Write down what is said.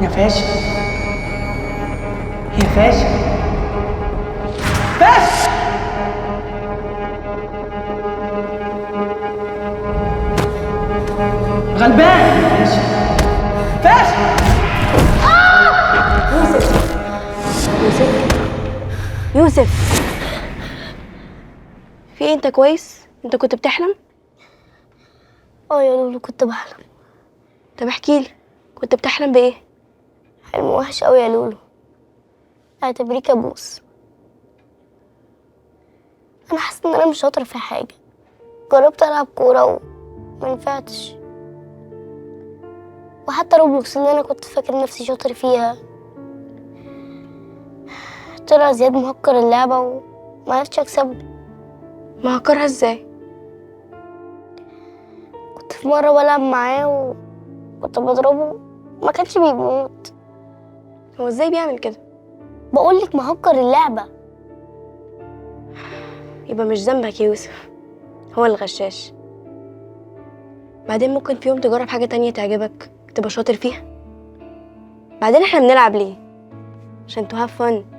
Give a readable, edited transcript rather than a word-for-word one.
يا فاشل يا فاشل فاشل. غلبان يا فاشل فاشل. يوسف، في ايه؟ انت كويس؟ انت كنت بتحلم؟ يا لولو كنت بحلم طب احكي لي، كنت بتحلم بايه؟ حلم وحش قوي يا لولو. اعتبريه كابوس. انا حاسه ان انا مش شاطره في حاجه. جربت العب كوره وما نفعتش، وحتى روبلوكس اللي انا كنت فاكر نفسي شاطر فيها طلع زياد مهكر اللعبه وما عرفتش اكسبه. مهكرها ازاي؟ كنت في مره بلعب معاه وكنت بضربه، ما كانش بيموت. هو ازاي بيعمل كده؟ بقولك مهكر اللعبه. يبقى مش ذنبك يا يوسف، هو الغشاش. بعدين ممكن في يوم تجرب حاجة تانية تعجبك تبقى شاطر فيها. بعدين احنا بنلعب ليه؟ عشان to have fun.